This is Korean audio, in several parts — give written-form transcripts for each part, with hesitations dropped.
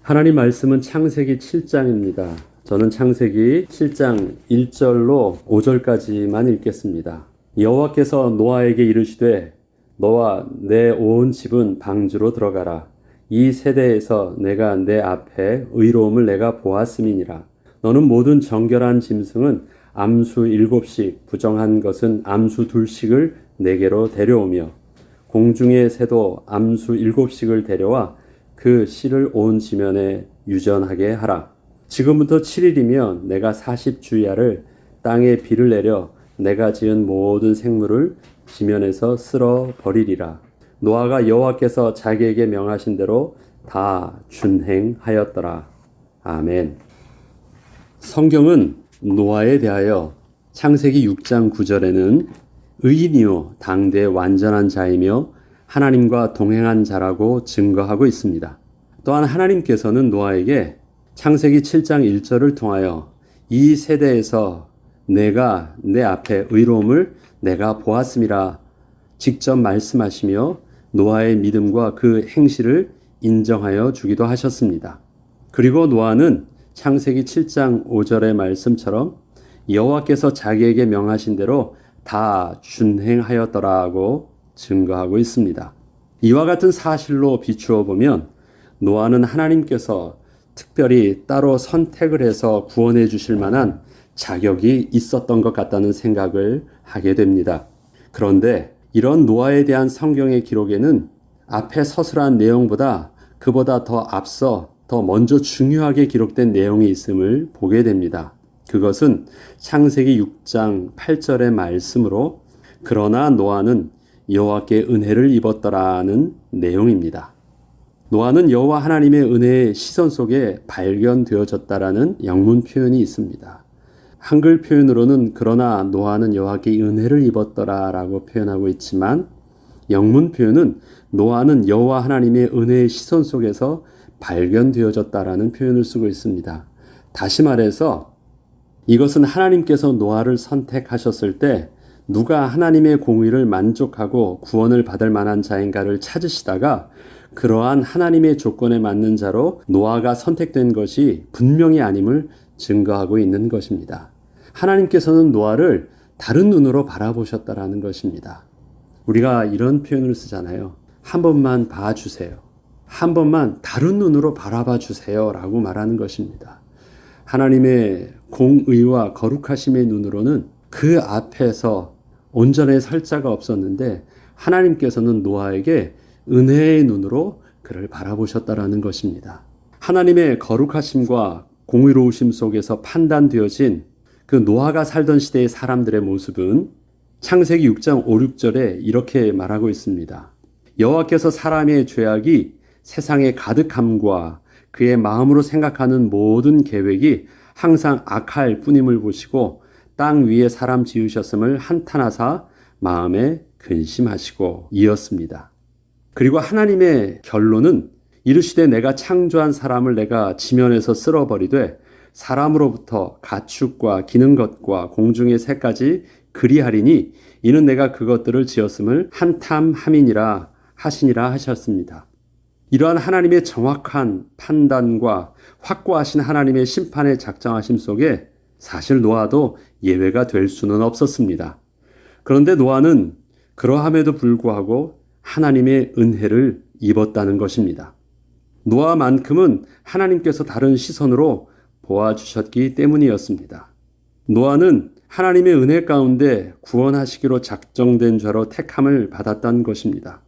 하나님 말씀은 창세기 7장입니다. 저는 창세기 7장 1절로 5절까지만 읽겠습니다. 여호와께서 노아에게 이르시되 너와 내 온 집은 방주로 들어가라. 이 세대에서 내가 내 앞에 의로움을 내가 보았음이니라. 너는 모든 정결한 짐승은 암수 7씩 부정한 것은 암수 2씩을 내게로 데려오며 공중의 새도 암수 7씩을 데려와 그 씨를 온 지면에 유전하게 하라. 지금부터 7일이면 내가 40주야를 땅에 비를 내려 내가 지은 모든 생물을 지면에서 쓸어 버리리라. 노아가 여호와께서 자기에게 명하신 대로 다 준행하였더라. 아멘. 성경은 노아에 대하여 창세기 6장 9절에는 의인이요 당대 완전한 자이며 하나님과 동행한 자라고 증거하고 있습니다. 또한 하나님께서는 노아에게 창세기 7장 1절을 통하여 이 세대에서 내가 내 앞에 의로움을 내가 보았음이라 직접 말씀하시며 노아의 믿음과 그 행실을 인정하여 주기도 하셨습니다. 그리고 노아는 창세기 7장 5절의 말씀처럼 여호와께서 자기에게 명하신 대로 다 준행하였더라고 증거하고 있습니다. 이와 같은 사실로 비추어 보면 노아는 하나님께서 특별히 따로 선택을 해서 구원해 주실 만한 자격이 있었던 것 같다는 생각을 하게 됩니다. 그런데 이런 노아에 대한 성경의 기록에는 앞에 서술한 내용보다 그보다 더 앞서 더 먼저 중요하게 기록된 내용이 있음을 보게 됩니다. 그것은 창세기 6장 8절의 말씀으로 그러나 노아는 여호와께 은혜를 입었더라는 내용입니다. 노아는 여호와 하나님의 은혜의 시선 속에 발견되어졌다라는 영문 표현이 있습니다. 한글 표현으로는 그러나 노아는 여호와께 은혜를 입었더라라고 표현하고 있지만 영문 표현은 노아는 여호와 하나님의 은혜의 시선 속에서 발견되어졌다라는 표현을 쓰고 있습니다. 다시 말해서 이것은 하나님께서 노아를 선택하셨을 때 누가 하나님의 공의를 만족하고 구원을 받을 만한 자인가를 찾으시다가 그러한 하나님의 조건에 맞는 자로 노아가 선택된 것이 분명히 아님을 증거하고 있는 것입니다. 하나님께서는 노아를 다른 눈으로 바라보셨다라는 것입니다. 우리가 이런 표현을 쓰잖아요. 한 번만 봐주세요. 한 번만 다른 눈으로 바라봐 주세요 라고 말하는 것입니다. 하나님의 공의와 거룩하심의 눈으로는 그 앞에서 온전히 설 자가 없었는데 하나님께서는 노아에게 은혜의 눈으로 그를 바라보셨다라는 것입니다. 하나님의 거룩하심과 공의로우심 속에서 판단되어진 그 노아가 살던 시대의 사람들의 모습은 창세기 6장 5, 6절에 이렇게 말하고 있습니다. 여호와께서 사람의 죄악이 세상에 가득함과 그의 마음으로 생각하는 모든 계획이 항상 악할 뿐임을 보시고 땅 위에 사람 지으셨음을 한탄하사 마음에 근심하시고 이었습니다. 그리고 하나님의 결론은 이르시되 내가 창조한 사람을 내가 지면에서 쓸어버리되 사람으로부터 가축과 기는 것과 공중의 새까지 그리하리니 이는 내가 그것들을 지었음을 한탐함이니라 하시니라 하셨습니다. 이러한 하나님의 정확한 판단과 확고하신 하나님의 심판의 작정하심 속에 사실 노아도 예외가 될 수는 없었습니다. 그런데 노아는 그러함에도 불구하고 하나님의 은혜를 입었다는 것입니다. 노아만큼은 하나님께서 다른 시선으로 보아주셨기 때문이었습니다. 노아는 하나님의 은혜 가운데 구원하시기로 작정된 자로 택함을 받았던 것입니다.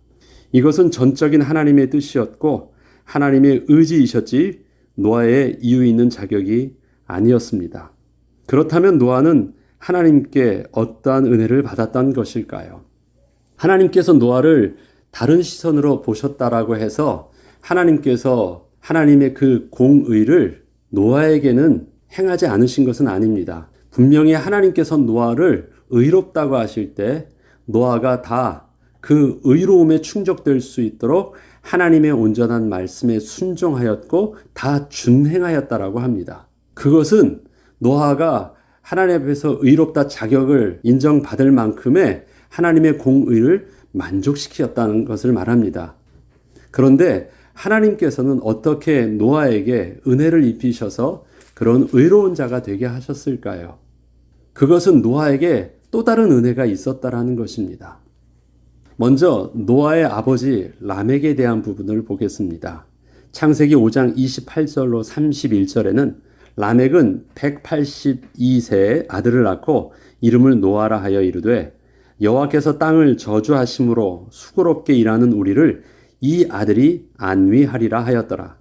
이것은 전적인 하나님의 뜻이었고 하나님의 의지이셨지 노아의 이유 있는 자격이 아니었습니다. 그렇다면 노아는 하나님께 어떠한 은혜를 받았던 것일까요? 하나님께서 노아를 다른 시선으로 보셨다라고 해서 하나님께서 하나님의 그 공의를 노아에게는 행하지 않으신 것은 아닙니다. 분명히 하나님께서 노아를 의롭다고 하실 때 노아가 다 그 의로움에 충족될 수 있도록 하나님의 온전한 말씀에 순종하였고 다 준행하였다라고 합니다. 그것은 노아가 하나님 앞에서 의롭다 자격을 인정받을 만큼의 하나님의 공의를 만족시켰다는 것을 말합니다. 그런데 하나님께서는 어떻게 노아에게 은혜를 입히셔서 그런 의로운 자가 되게 하셨을까요? 그것은 노아에게 또 다른 은혜가 있었다라는 것입니다. 먼저 노아의 아버지 람에게 대한 부분을 보겠습니다. 창세기 5장 28절로 31절에는 라멕은 182세에 아들을 낳고 이름을 노아라 하여 이르되 여호와께서 땅을 저주하심으로 수고롭게 일하는 우리를 이 아들이 안위하리라 하였더라.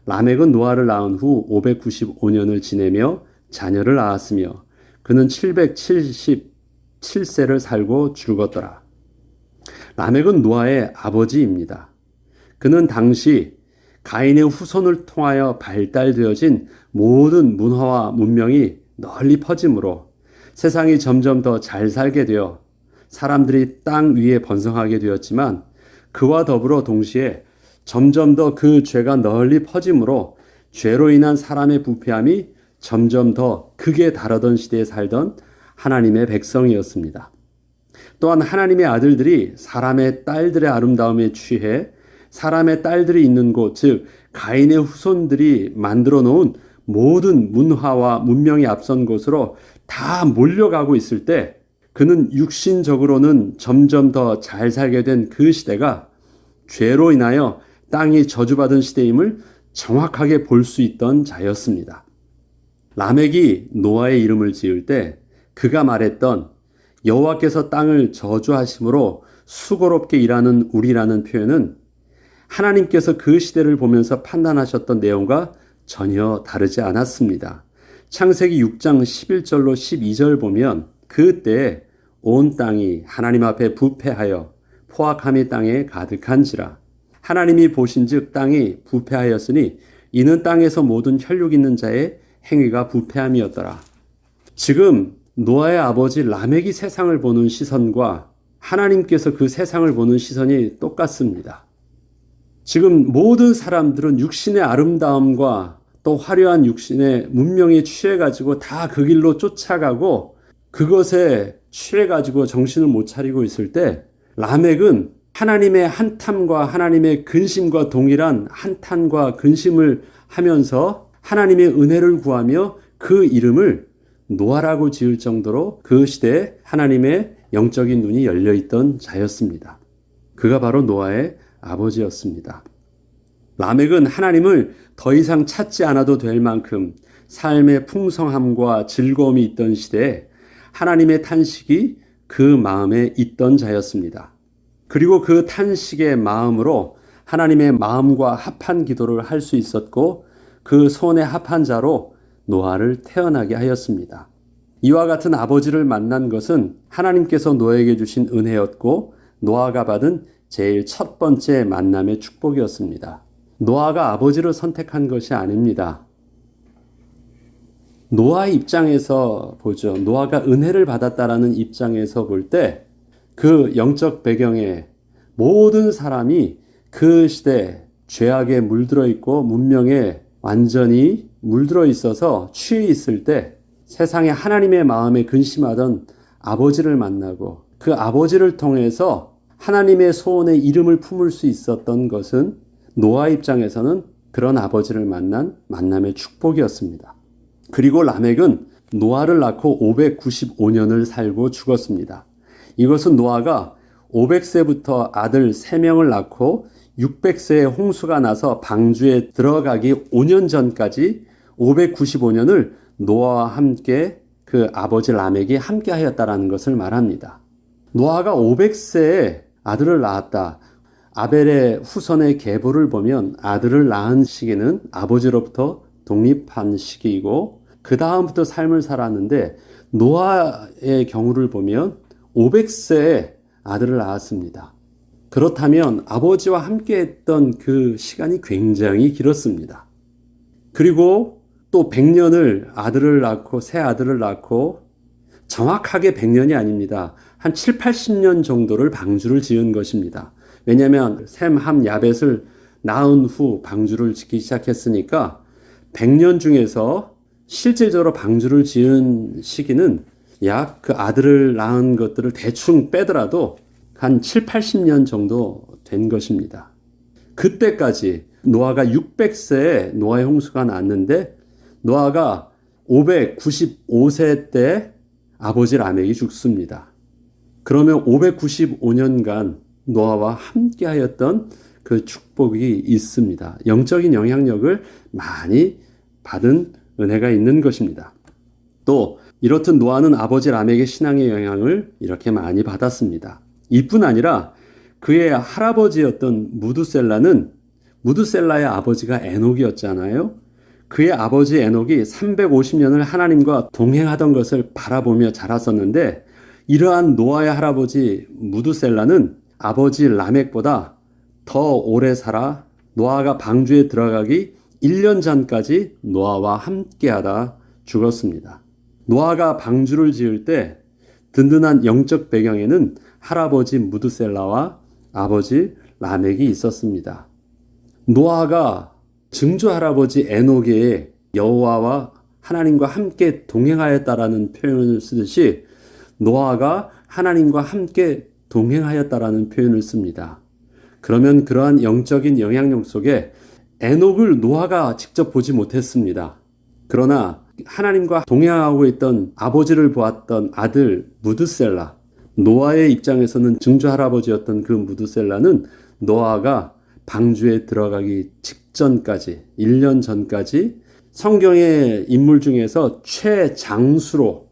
라멕은 노아를 낳은 후 595년을 지내며 자녀를 낳았으며 그는 777세를 살고 죽었더라. 라멕은 노아의 아버지입니다. 그는 당시 가인의 후손을 통하여 발달되어진 모든 문화와 문명이 널리 퍼짐으로 세상이 점점 더 잘 살게 되어 사람들이 땅 위에 번성하게 되었지만 그와 더불어 동시에 점점 더 그 죄가 널리 퍼짐으로 죄로 인한 사람의 부패함이 점점 더 극에 달하던 시대에 살던 하나님의 백성이었습니다. 또한 하나님의 아들들이 사람의 딸들의 아름다움에 취해 사람의 딸들이 있는 곳, 즉 가인의 후손들이 만들어 놓은 모든 문화와 문명이 앞선 곳으로 다 몰려가고 있을 때 그는 육신적으로는 점점 더 잘 살게 된 그 시대가 죄로 인하여 땅이 저주받은 시대임을 정확하게 볼 수 있던 자였습니다. 라멕이 노아의 이름을 지을 때 그가 말했던 여호와께서 땅을 저주하심으로 수고롭게 일하는 우리라는 표현은 하나님께서 그 시대를 보면서 판단하셨던 내용과 전혀 다르지 않았습니다. 창세기 6장 11절로 12절 보면 그때 온 땅이 하나님 앞에 부패하여 포악함이 땅에 가득한지라. 하나님이 보신즉 땅이 부패하였으니 이는 땅에서 모든 혈육 있는 자의 행위가 부패함이었더라. 지금 노아의 아버지 라멕이 세상을 보는 시선과 하나님께서 그 세상을 보는 시선이 똑같습니다. 지금 모든 사람들은 육신의 아름다움과 또 화려한 육신의 문명에 취해가지고 다 그 길로 쫓아가고 그것에 취해가지고 정신을 못 차리고 있을 때 라멕은 하나님의 한탄과 하나님의 근심과 동일한 한탄과 근심을 하면서 하나님의 은혜를 구하며 그 이름을 노아라고 지을 정도로 그 시대에 하나님의 영적인 눈이 열려있던 자였습니다. 그가 바로 노아의 아버지였습니다. 라멕은 하나님을 더 이상 찾지 않아도 될 만큼 삶의 풍성함과 즐거움이 있던 시대에 하나님의 탄식이 그 마음에 있던 자였습니다. 그리고 그 탄식의 마음으로 하나님의 마음과 합한 기도를 할 수 있었고 그 손에 합한 자로 노아를 태어나게 하였습니다. 이와 같은 아버지를 만난 것은 하나님께서 노아에게 주신 은혜였고 노아가 받은 제일 첫 번째 만남의 축복이었습니다. 노아가 아버지를 선택한 것이 아닙니다. 노아 입장에서 보죠. 노아가 은혜를 받았다라는 입장에서 볼 때 그 영적 배경에 모든 사람이 그 시대 죄악에 물들어 있고 문명에 완전히 물들어 있어서 취해 있을 때 세상에 하나님의 마음에 근심하던 아버지를 만나고 그 아버지를 통해서 하나님의 소원의 이름을 품을 수 있었던 것은 노아 입장에서는 그런 아버지를 만난 만남의 축복이었습니다. 그리고 라멕은 노아를 낳고 595년을 살고 죽었습니다. 이것은 노아가 500세부터 아들 3명을 낳고 600세에 홍수가 나서 방주에 들어가기 5년 전까지 595년을 노아와 함께 그 아버지 라멕이 함께 하였다라는 것을 말합니다. 노아가 500세에 아들을 낳았다. 아벨의 후손의 계보를 보면 아들을 낳은 시기는 아버지로부터 독립한 시기이고 그 다음부터 삶을 살았는데 노아의 경우를 보면 500세에 아들을 낳았습니다. 그렇다면 아버지와 함께 했던 그 시간이 굉장히 길었습니다. 그리고 또 100년을 아들을 낳고 새 아들을 낳고 정확하게 100년이 아닙니다. 한 7, 80년 정도를 방주를 지은 것입니다. 왜냐하면 셈, 함, 야벳을 낳은 후 방주를 짓기 시작했으니까 100년 중에서 실질적으로 방주를 지은 시기는 약 그 아들을 낳은 것들을 대충 빼더라도 한 7, 80년 정도 된 것입니다. 그때까지 노아가 600세에 노아의 홍수가 났는데 노아가 595세 때 아버지 라멕이 죽습니다. 그러면 595년간 노아와 함께하였던 그 축복이 있습니다. 영적인 영향력을 많이 받은 은혜가 있는 것입니다. 또 이렇듯 노아는 아버지 라멕의 신앙의 영향을 이렇게 많이 받았습니다. 이뿐 아니라 그의 할아버지였던 무두셀라의 아버지가 에녹이었잖아요. 그의 아버지 에녹이 350년을 하나님과 동행하던 것을 바라보며 자랐었는데 이러한 노아의 할아버지 무두셀라는 아버지 라멕보다 더 오래 살아 노아가 방주에 들어가기 1년 전까지 노아와 함께하다 죽었습니다. 노아가 방주를 지을 때 든든한 영적 배경에는 할아버지 무두셀라와 아버지 라멕이 있었습니다. 노아가 증조 할아버지 에녹의 여호와와 하나님과 함께 동행하였다라는 표현을 쓰듯이 노아가 하나님과 함께 동행하였다라는 표현을 씁니다. 그러면 그러한 영적인 영향력 속에 에녹을 노아가 직접 보지 못했습니다. 그러나 하나님과 동행하고 있던 아버지를 보았던 아들 무드셀라, 노아의 입장에서는 증조 할아버지였던 그 무드셀라는 노아가 방주에 들어가기 직전까지 1년 전까지 성경의 인물 중에서 최장수로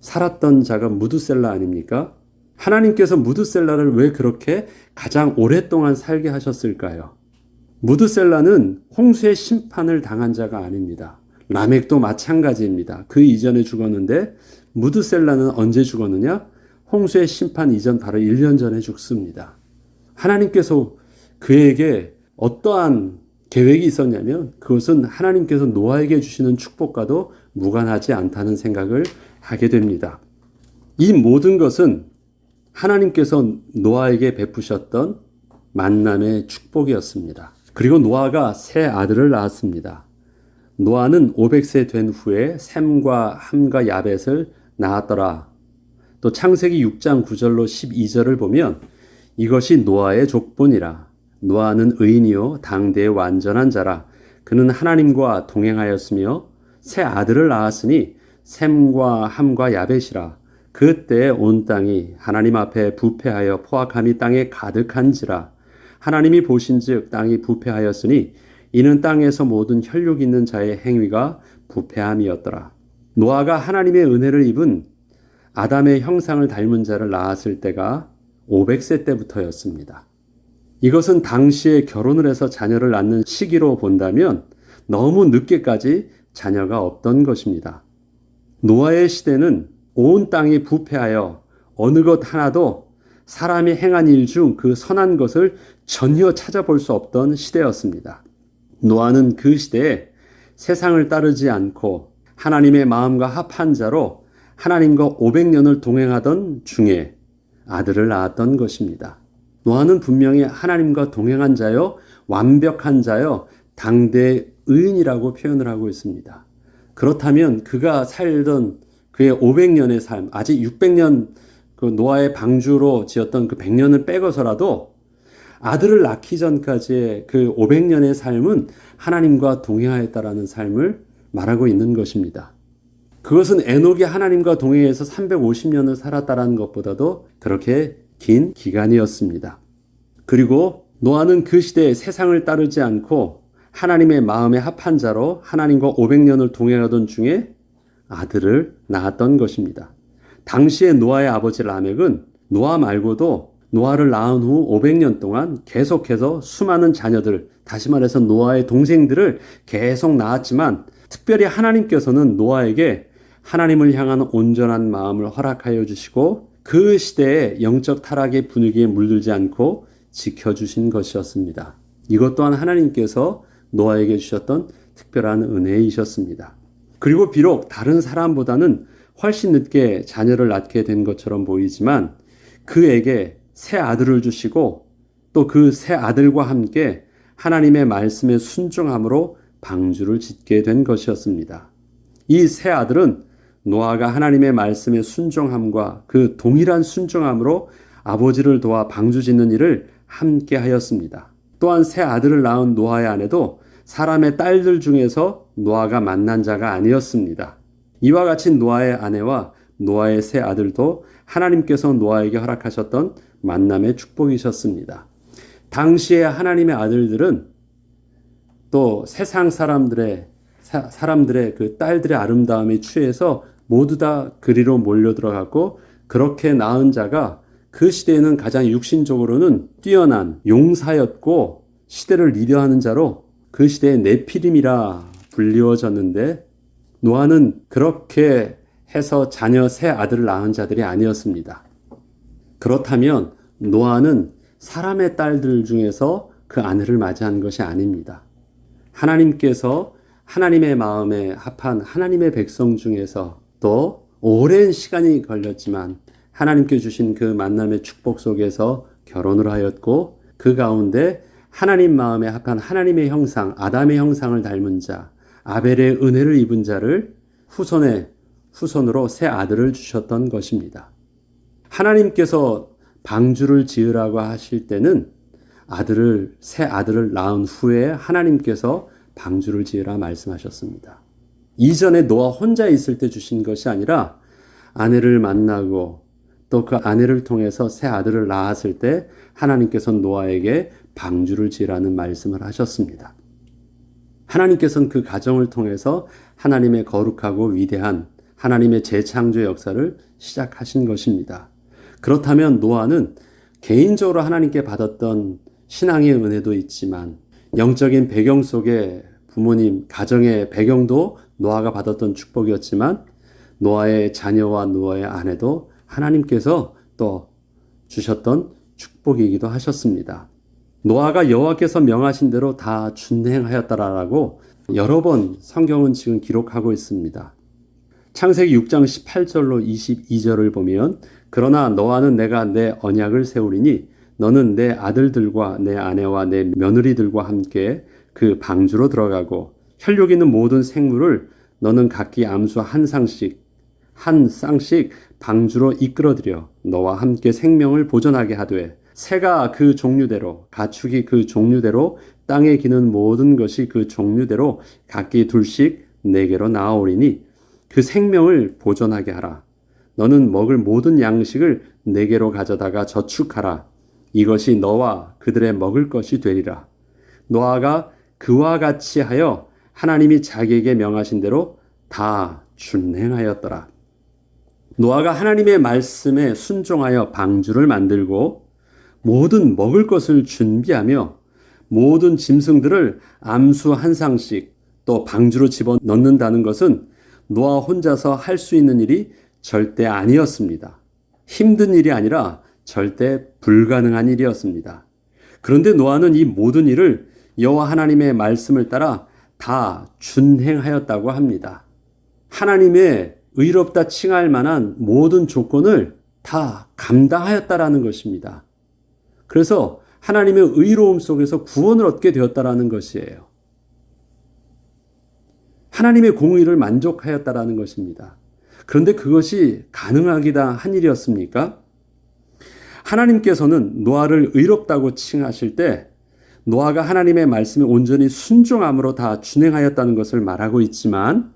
살았던 자가 무드셀라 아닙니까? 하나님께서 무드셀라를 왜 그렇게 가장 오랫동안 살게 하셨을까요? 무드셀라는 홍수의 심판을 당한 자가 아닙니다. 라멕도 마찬가지입니다. 그 이전에 죽었는데 무드셀라는 언제 죽었느냐? 홍수의 심판 이전 바로 1년 전에 죽습니다. 하나님께서 그에게 어떠한 계획이 있었냐면 그것은 하나님께서 노아에게 주시는 축복과도 무관하지 않다는 생각을 하게 됩니다. 이 모든 것은 하나님께서 노아에게 베푸셨던 만남의 축복이었습니다. 그리고 노아가 세 아들을 낳았습니다. 노아는 500세 된 후에 셈과 함과 야벳을 낳았더라. 또 창세기 6장 9절로 12절을 보면 이것이 노아의 족본이라. 노아는 의인이요 당대의 완전한 자라. 그는 하나님과 동행하였으며 세 아들을 낳았으니 셈과 함과 야벳이라. 그때 온 땅이 하나님 앞에 부패하여 포악함이 땅에 가득한지라. 하나님이 보신즉 땅이 부패하였으니 이는 땅에서 모든 혈육 있는 자의 행위가 부패함이었더라. 노아가 하나님의 은혜를 입은 아담의 형상을 닮은 자를 낳았을 때가 500세 때부터였습니다. 이것은 당시에 결혼을 해서 자녀를 낳는 시기로 본다면 너무 늦게까지 자녀가 없던 것입니다. 노아의 시대는 온 땅이 부패하여 어느 것 하나도 사람이 행한 일 중 그 선한 것을 전혀 찾아볼 수 없던 시대였습니다. 노아는 그 시대에 세상을 따르지 않고 하나님의 마음과 합한 자로 하나님과 500년을 동행하던 중에 아들을 낳았던 것입니다. 노아는 분명히 하나님과 동행한 자요, 완벽한 자요, 당대의 의인이라고 표현을 하고 있습니다. 그렇다면 그가 살던 그의 500년의 삶, 아직 600년 그 노아의 방주로 지었던 그 100년을 빼고서라도 아들을 낳기 전까지의 그 500년의 삶은 하나님과 동행하였다라는 삶을 말하고 있는 것입니다. 그것은 에녹이 하나님과 동행해서 350년을 살았다라는 것보다도 그렇게 긴 기간이었습니다. 그리고 노아는 그 시대에 세상을 따르지 않고 하나님의 마음에 합한 자로 하나님과 500년을 동행하던 중에 아들을 낳았던 것입니다. 당시에 노아의 아버지 라멕은 노아 말고도 노아를 낳은 후 500년 동안 계속해서 수많은 자녀들, 다시 말해서 노아의 동생들을 계속 낳았지만 특별히 하나님께서는 노아에게 하나님을 향한 온전한 마음을 허락하여 주시고 그 시대의 영적 타락의 분위기에 물들지 않고 지켜주신 것이었습니다. 이것 또한 하나님께서 노아에게 주셨던 특별한 은혜이셨습니다. 그리고 비록 다른 사람보다는 훨씬 늦게 자녀를 낳게 된 것처럼 보이지만 그에게 새 아들을 주시고 또 그 새 아들과 함께 하나님의 말씀에 순종함으로 방주를 짓게 된 것이었습니다. 이 새 아들은 노아가 하나님의 말씀에 순종함과 그 동일한 순종함으로 아버지를 도와 방주 짓는 일을 함께 하였습니다. 또한 새 아들을 낳은 노아의 아내도 사람의 딸들 중에서 노아가 만난 자가 아니었습니다. 이와 같이 노아의 아내와 노아의 새 아들도 하나님께서 노아에게 허락하셨던 만남의 축복이셨습니다. 당시에 하나님의 아들들은 또 세상 사람들의 그 딸들의 아름다움에 취해서 모두 다 그리로 몰려 들어갔고, 그렇게 낳은 자가 그 시대에는 가장 육신적으로는 뛰어난 용사였고 시대를 리더하는 자로 그 시대의 네피림이라 불리워졌는데, 노아는 그렇게 해서 자녀 새 아들을 낳은 자들이 아니었습니다. 그렇다면 노아는 사람의 딸들 중에서 그 아내를 맞이한 것이 아닙니다. 하나님께서 하나님의 마음에 합한 하나님의 백성 중에서 또 오랜 시간이 걸렸지만 하나님께 주신 그 만남의 축복 속에서 결혼을 하였고, 그 가운데 하나님 마음에 합한 하나님의 형상, 아담의 형상을 닮은 자, 아벨의 은혜를 입은 자를 후손으로 새 아들을 주셨던 것입니다. 하나님께서 방주를 지으라고 하실 때는 새 아들을 낳은 후에 하나님께서 방주를 지으라 말씀하셨습니다. 이전에 노아 혼자 있을 때 주신 것이 아니라 아내를 만나고 또 그 아내를 통해서 새 아들을 낳았을 때 하나님께서 노아에게 방주를 지으라는 말씀을 하셨습니다. 하나님께서는 그 가정을 통해서 하나님의 거룩하고 위대한 하나님의 재창조 역사를 시작하신 것입니다. 그렇다면 노아는 개인적으로 하나님께 받았던 신앙의 은혜도 있지만 영적인 배경 속에 부모님, 가정의 배경도 노아가 받았던 축복이었지만 노아의 자녀와 노아의 아내도 하나님께서 또 주셨던 축복이기도 하셨습니다. 노아가 여호와께서 명하신 대로 다 준행하였다라고 여러 번 성경은 지금 기록하고 있습니다. 창세기 6장 18절로 22절을 보면, 그러나 너와는 내가 내 언약을 세우리니 너는 내 아들들과 내 아내와 내 며느리들과 함께 그 방주로 들어가고 혈육 있는 모든 생물을 너는 각기 암수 한 쌍씩 방주로 이끌어들여 너와 함께 생명을 보존하게 하되, 새가 그 종류대로, 가축이 그 종류대로, 땅에 기는 모든 것이 그 종류대로 각기 둘씩 내게로 나아오리니 그 생명을 보존하게 하라. 너는 먹을 모든 양식을 내게로 가져다가 저축하라. 이것이 너와 그들의 먹을 것이 되리라. 노아가 그와 같이 하여 하나님이 자기에게 명하신 대로 다 준행하였더라. 노아가 하나님의 말씀에 순종하여 방주를 만들고 모든 먹을 것을 준비하며 모든 짐승들을 암수 한 쌍씩 또 방주로 집어넣는다는 것은 노아 혼자서 할 수 있는 일이 절대 아니었습니다. 힘든 일이 아니라 절대 불가능한 일이었습니다. 그런데 노아는 이 모든 일을 여호와 하나님의 말씀을 따라 다 준행하였다고 합니다. 하나님의 의롭다 칭할 만한 모든 조건을 다 감당하였다라는 것입니다. 그래서 하나님의 의로움 속에서 구원을 얻게 되었다라는 것이에요. 하나님의 공의를 만족하였다라는 것입니다. 그런데 그것이 가능하기다 한 일이었습니까? 하나님께서는 노아를 의롭다고 칭하실 때 노아가 하나님의 말씀에 온전히 순종함으로 다 준행하였다는 것을 말하고 있지만,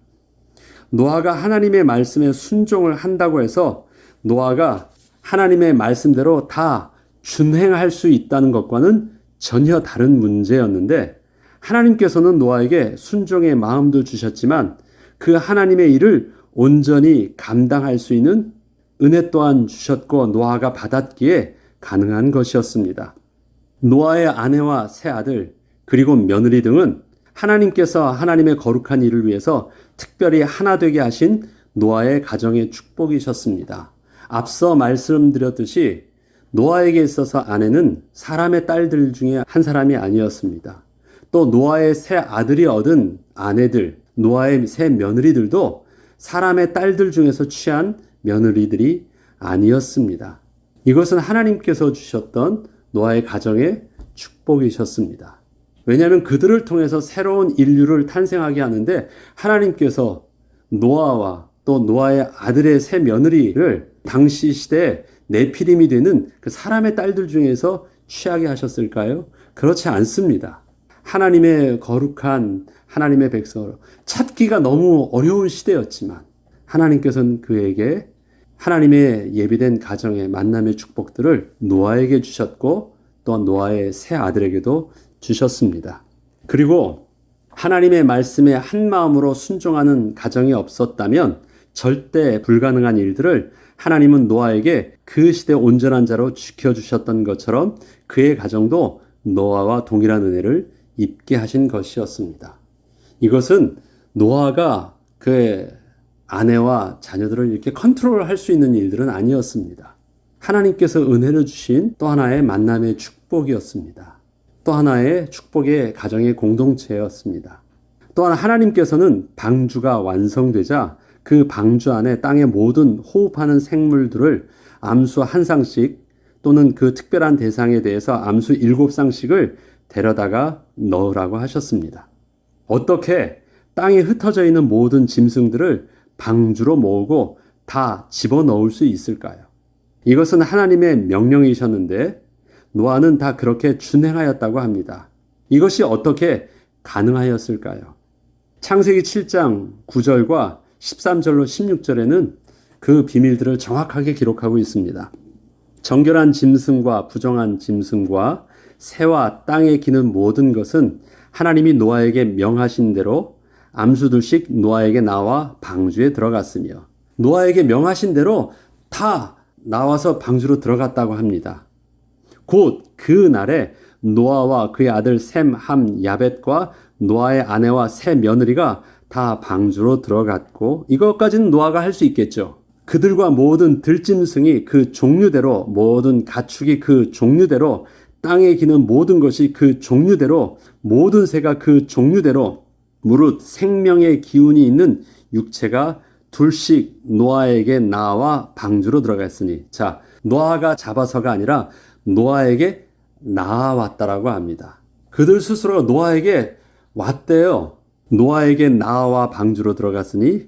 노아가 하나님의 말씀에 순종을 한다고 해서 노아가 하나님의 말씀대로 다 준행할 수 있다는 것과는 전혀 다른 문제였는데, 하나님께서는 노아에게 순종의 마음도 주셨지만 그 하나님의 일을 온전히 감당할 수 있는 은혜 또한 주셨고 노아가 받았기에 가능한 것이었습니다. 노아의 아내와 새 아들 그리고 며느리 등은 하나님께서 하나님의 거룩한 일을 위해서 특별히 하나 되게 하신 노아의 가정의 축복이셨습니다. 앞서 말씀드렸듯이 노아에게 있어서 아내는 사람의 딸들 중에 한 사람이 아니었습니다. 또 노아의 새 아들이 얻은 아내들, 노아의 새 며느리들도 사람의 딸들 중에서 취한 며느리들이 아니었습니다. 이것은 하나님께서 주셨던 노아의 가정의 축복이셨습니다. 왜냐하면 그들을 통해서 새로운 인류를 탄생하게 하는데 하나님께서 노아와 또 노아의 아들의 새 며느리를 당시 시대에 네피림이 되는 그 사람의 딸들 중에서 취하게 하셨을까요? 그렇지 않습니다. 하나님의 거룩한 하나님의 백성을 찾기가 너무 어려운 시대였지만 하나님께서는 그에게 하나님의 예비된 가정의 만남의 축복들을 노아에게 주셨고 또한 노아의 세 아들에게도 주셨습니다. 그리고 하나님의 말씀에 한 마음으로 순종하는 가정이 없었다면 절대 불가능한 일들을 하나님은 노아에게 그 시대 온전한 자로 지켜주셨던 것처럼 그의 가정도 노아와 동일한 은혜를 입게 하신 것이었습니다. 이것은 노아가 그의 아내와 자녀들을 이렇게 컨트롤할 수 있는 일들은 아니었습니다. 하나님께서 은혜를 주신 또 하나의 만남의 축복이었습니다. 또 하나의 축복의 가정의 공동체였습니다. 또한 하나님께서는 방주가 완성되자 그 방주 안에 땅의 모든 호흡하는 생물들을 암수 한 쌍씩 또는 그 특별한 대상에 대해서 암수 7쌍씩을 데려다가 넣으라고 하셨습니다. 어떻게 땅에 흩어져 있는 모든 짐승들을 방주로 모으고 다 집어넣을 수 있을까요? 이것은 하나님의 명령이셨는데 노아는 다 그렇게 준행하였다고 합니다. 이것이 어떻게 가능하였을까요? 창세기 7장 9절과 13절로 16절에는 그 비밀들을 정확하게 기록하고 있습니다. 정결한 짐승과 부정한 짐승과 새와 땅에 기는 모든 것은 하나님이 노아에게 명하신 대로 암수들씩 노아에게 나와 방주에 들어갔으며 노아에게 명하신 대로 다 나와서 방주로 들어갔다고 합니다. 곧 그 날에 노아와 그의 아들 셈, 함, 야벳과 노아의 아내와 세 며느리가 다 방주로 들어갔고 이것까지는 노아가 할 수 있겠죠. 그들과 모든 들짐승이 그 종류대로 모든 가축이 그 종류대로 땅에 기는 모든 것이 그 종류대로 모든 새가 그 종류대로 무릇 생명의 기운이 있는 육체가 둘씩 노아에게 나와 방주로 들어갔으니 자 노아가 잡아서가 아니라 노아에게 나아왔다라고 합니다. 그들 스스로가 노아에게 왔대요. 노아에게 나와 방주로 들어갔으니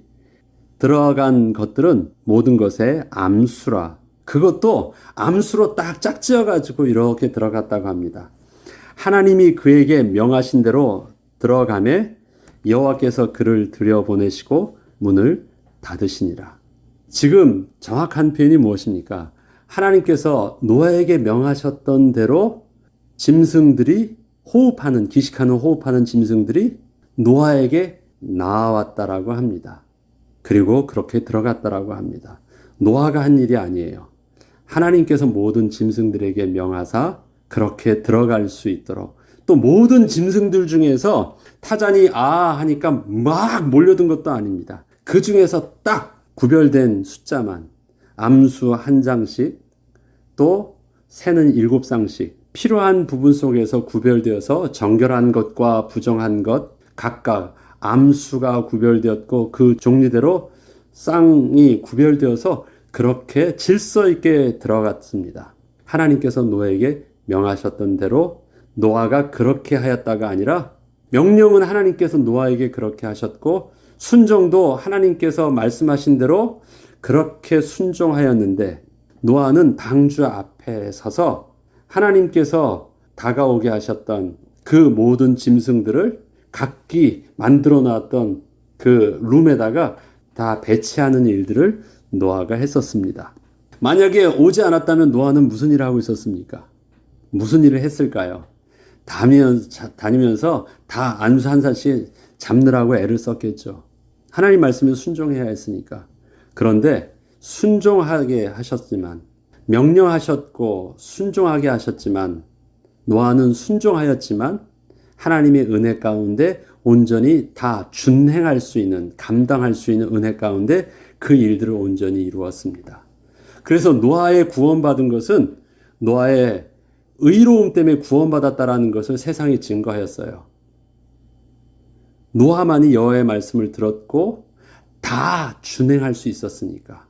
들어간 것들은 모든 것에 암수라. 그것도 암수로 딱 짝지어가지고 이렇게 들어갔다고 합니다. 하나님이 그에게 명하신 대로 들어가매 여호와께서 그를 들여보내시고 문을 닫으시니라. 지금 정확한 표현이 무엇입니까? 하나님께서 노아에게 명하셨던 대로 짐승들이 호흡하는 기식하는 호흡하는 짐승들이 노아에게 나아왔다라고 합니다. 그리고 그렇게 들어갔다라고 합니다. 노아가 한 일이 아니에요. 하나님께서 모든 짐승들에게 명하사 그렇게 들어갈 수 있도록 또 모든 짐승들 중에서 타잔이 아 하니까 막 몰려든 것도 아닙니다. 그 중에서 딱 구별된 숫자만 암수 한 장씩 또 새는 7쌍씩 필요한 부분 속에서 구별되어서 정결한 것과 부정한 것 각각 암수가 구별되었고 그 종류대로 쌍이 구별되어서 그렇게 질서 있게 들어갔습니다. 하나님께서 노아에게 명하셨던 대로 노아가 그렇게 하였다가 아니라 명령은 하나님께서 노아에게 그렇게 하셨고 순종도 하나님께서 말씀하신 대로 그렇게 순종하였는데 노아는 방주 앞에 서서 하나님께서 다가오게 하셨던 그 모든 짐승들을 각기 만들어 놨던 그 룸에다가 다 배치하는 일들을 노아가 했었습니다. 만약에 오지 않았다면 노아는 무슨 일을 하고 있었습니까? 무슨 일을 했을까요? 다니면서 다 암수 한 살씩 잡느라고 애를 썼겠죠. 하나님 말씀에 순종해야 했으니까. 그런데 순종하게 하셨지만 명령하셨고 순종하게 하셨지만 노아는 순종하였지만 하나님의 은혜 가운데 온전히 다 준행할 수 있는 감당할 수 있는 은혜 가운데 그 일들을 온전히 이루었습니다. 그래서 노아의 구원받은 것은 노아의 의로움 때문에 구원받았다라는 것을 세상에 증거하였어요. 노아만이 여호와의 말씀을 들었고 다 준행할 수 있었으니까.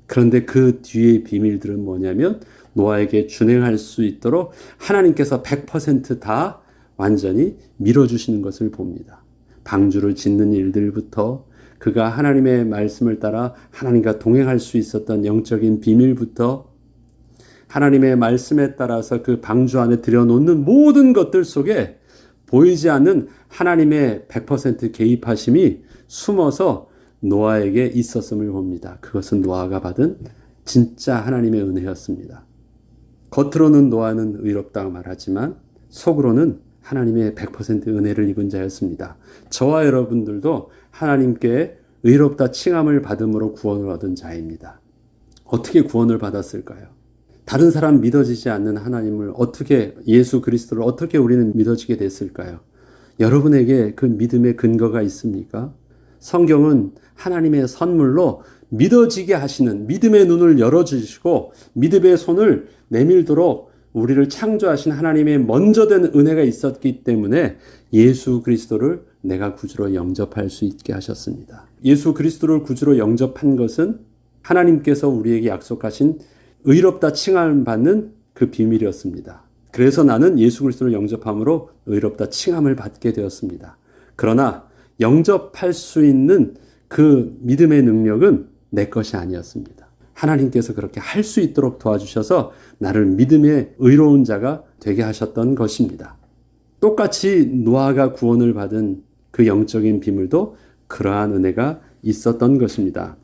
그런데 그 뒤의 비밀들은 뭐냐면 노아에게 준행할 수 있도록 하나님께서 100%다 완전히 밀어주시는 것을 봅니다. 방주를 짓는 일들부터 그가 하나님의 말씀을 따라 하나님과 동행할 수 있었던 영적인 비밀부터 하나님의 말씀에 따라서 그 방주 안에 들여놓는 모든 것들 속에 보이지 않는 하나님의 100% 개입하심이 숨어서 노아에게 있었음을 봅니다. 그것은 노아가 받은 진짜 하나님의 은혜였습니다. 겉으로는 노아는 의롭다고 말하지만 속으로는 하나님의 100% 은혜를 입은 자였습니다. 저와 여러분들도 하나님께 의롭다 칭함을 받음으로 구원을 얻은 자입니다. 어떻게 구원을 받았을까요? 다른 사람 믿어지지 않는 하나님을 어떻게, 예수 그리스도를 어떻게 우리는 믿어지게 됐을까요? 여러분에게 그 믿음의 근거가 있습니까? 성경은 하나님의 선물로 믿어지게 하시는, 믿음의 눈을 열어주시고 믿음의 손을 내밀도록 우리를 창조하신 하나님의 먼저 된 은혜가 있었기 때문에 예수 그리스도를 내가 구주로 영접할 수 있게 하셨습니다. 예수 그리스도를 구주로 영접한 것은 하나님께서 우리에게 약속하신 의롭다 칭함을 받는 그 비밀이었습니다. 그래서 나는 예수 그리스도를 영접함으로 의롭다 칭함을 받게 되었습니다. 그러나 영접할 수 있는 그 믿음의 능력은 내 것이 아니었습니다. 하나님께서 그렇게 할 수 있도록 도와주셔서 나를 믿음의 의로운 자가 되게 하셨던 것입니다. 똑같이 노아가 구원을 받은 그 영적인 비밀도 그러한 은혜가 있었던 것입니다.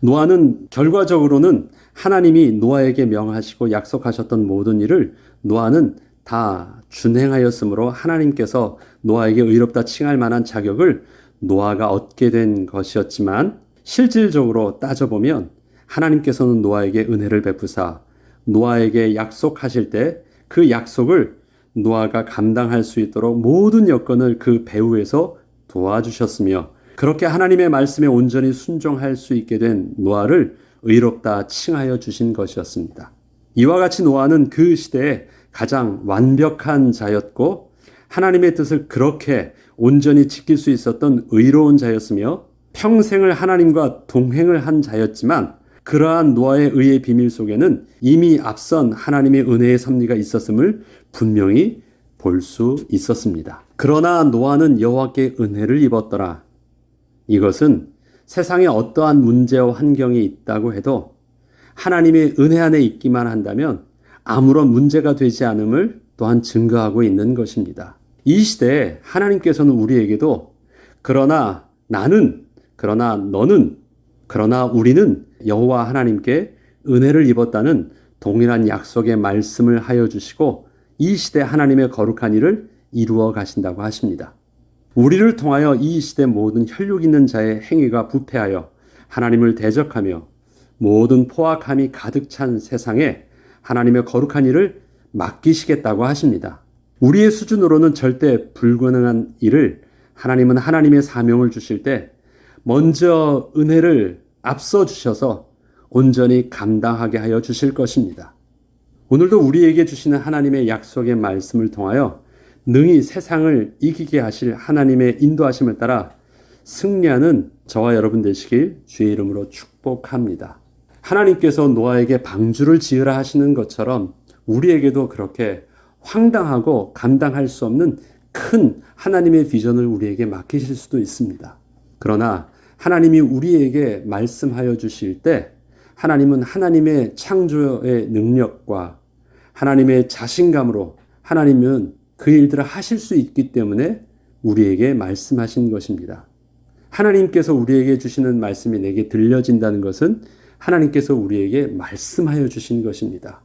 노아는 결과적으로는 하나님이 노아에게 명하시고 약속하셨던 모든 일을 노아는 다 준행하였으므로 하나님께서 노아에게 의롭다 칭할 만한 자격을 노아가 얻게 된 것이었지만 실질적으로 따져보면 하나님께서는 노아에게 은혜를 베푸사 노아에게 약속하실 때 그 약속을 노아가 감당할 수 있도록 모든 여건을 그 배후에서 도와주셨으며 그렇게 하나님의 말씀에 온전히 순종할 수 있게 된 노아를 의롭다 칭하여 주신 것이었습니다. 이와 같이 노아는 그 시대에 가장 완벽한 자였고 하나님의 뜻을 그렇게 온전히 지킬 수 있었던 의로운 자였으며 평생을 하나님과 동행을 한 자였지만 그러한 노아의 의의 비밀 속에는 이미 앞선 하나님의 은혜의 섭리가 있었음을 분명히 볼 수 있었습니다. 그러나 노아는 여호와께 은혜를 입었더라. 이것은 세상에 어떠한 문제와 환경이 있다고 해도 하나님의 은혜 안에 있기만 한다면 아무런 문제가 되지 않음을 또한 증거하고 있는 것입니다. 이 시대에 하나님께서는 우리에게도 그러나 나는, 그러나 너는, 그러나 우리는 여호와 하나님께 은혜를 입었다는 동일한 약속의 말씀을 하여 주시고 이 시대 하나님의 거룩한 일을 이루어 가신다고 하십니다. 우리를 통하여 이 시대 모든 혈육 있는 자의 행위가 부패하여 하나님을 대적하며 모든 포악함이 가득 찬 세상에 하나님의 거룩한 일을 맡기시겠다고 하십니다. 우리의 수준으로는 절대 불가능한 일을 하나님은 하나님의 사명을 주실 때 먼저 은혜를 앞서 주셔서 온전히 감당하게 하여 주실 것입니다. 오늘도 우리에게 주시는 하나님의 약속의 말씀을 통하여 능히 세상을 이기게 하실 하나님의 인도하심을 따라 승리하는 저와 여러분 되시길 주의 이름으로 축복합니다. 하나님께서 노아에게 방주를 지으라 하시는 것처럼 우리에게도 그렇게 황당하고 감당할 수 없는 큰 하나님의 비전을 우리에게 맡기실 수도 있습니다. 그러나 하나님이 우리에게 말씀하여 주실 때 하나님은 하나님의 창조의 능력과 하나님의 자신감으로 하나님은 그 일들을 하실 수 있기 때문에 우리에게 말씀하신 것입니다. 하나님께서 우리에게 주시는 말씀이 내게 들려진다는 것은 하나님께서 우리에게 말씀하여 주신 것입니다.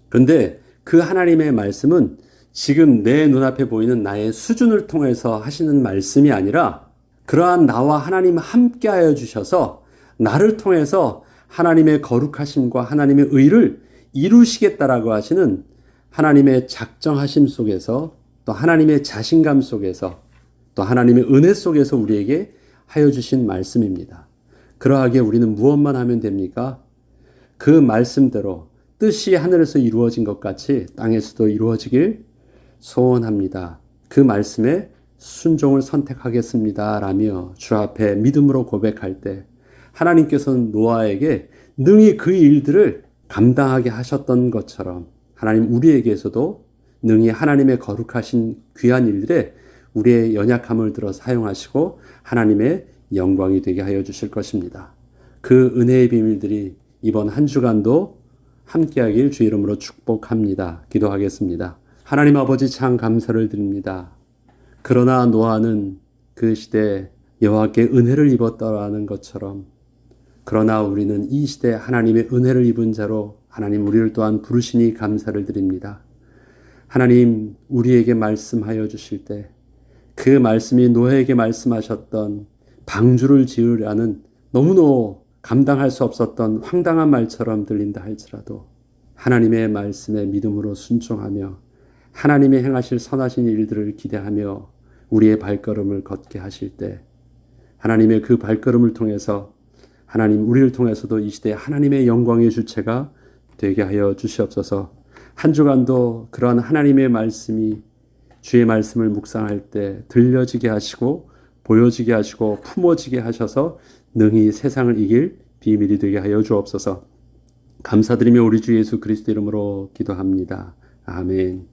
그런데 그 하나님의 말씀은 지금 내 눈앞에 보이는 나의 수준을 통해서 하시는 말씀이 아니라 그러한 나와 하나님 함께하여 주셔서 나를 통해서 하나님의 거룩하심과 하나님의 의를 이루시겠다라고 하시는 하나님의 작정하심 속에서 또 하나님의 자신감 속에서 또 하나님의 은혜 속에서 우리에게 하여 주신 말씀입니다. 그러하게 우리는 무엇만 하면 됩니까? 그 말씀대로 뜻이 하늘에서 이루어진 것 같이 땅에서도 이루어지길 소원합니다. 그 말씀에 순종을 선택하겠습니다. 라며 주 앞에 믿음으로 고백할 때 하나님께서는 노아에게 능히 그 일들을 감당하게 하셨던 것처럼 하나님 우리에게서도 능히 하나님의 거룩하신 귀한 일들에 우리의 연약함을 들어 사용하시고 하나님의 영광이 되게 하여 주실 것입니다. 그 은혜의 비밀들이 이번 한 주간도 함께하길 주 이름으로 축복합니다. 기도하겠습니다. 하나님 아버지 참 감사를 드립니다. 그러나 노아는 그 시대에 여호와께 은혜를 입었다라는 것처럼 그러나 우리는 이 시대에 하나님의 은혜를 입은 자로 하나님 우리를 또한 부르시니 감사를 드립니다. 하나님 우리에게 말씀하여 주실 때 그 말씀이 노아에게 말씀하셨던 방주를 지으라는 너무도 감당할 수 없었던 황당한 말처럼 들린다 할지라도 하나님의 말씀에 믿음으로 순종하며 하나님이 행하실 선하신 일들을 기대하며 우리의 발걸음을 걷게 하실 때 하나님의 그 발걸음을 통해서 하나님 우리를 통해서도 이 시대에 하나님의 영광의 주체가 되게 하여 주시옵소서. 한 주간도 그러한 하나님의 말씀이 주의 말씀을 묵상할 때 들려지게 하시고 보여지게 하시고 품어지게 하셔서 능히 세상을 이길 비밀이 되게 하여 주옵소서. 감사드리며 우리 주 예수 그리스도 이름으로 기도합니다. 아멘.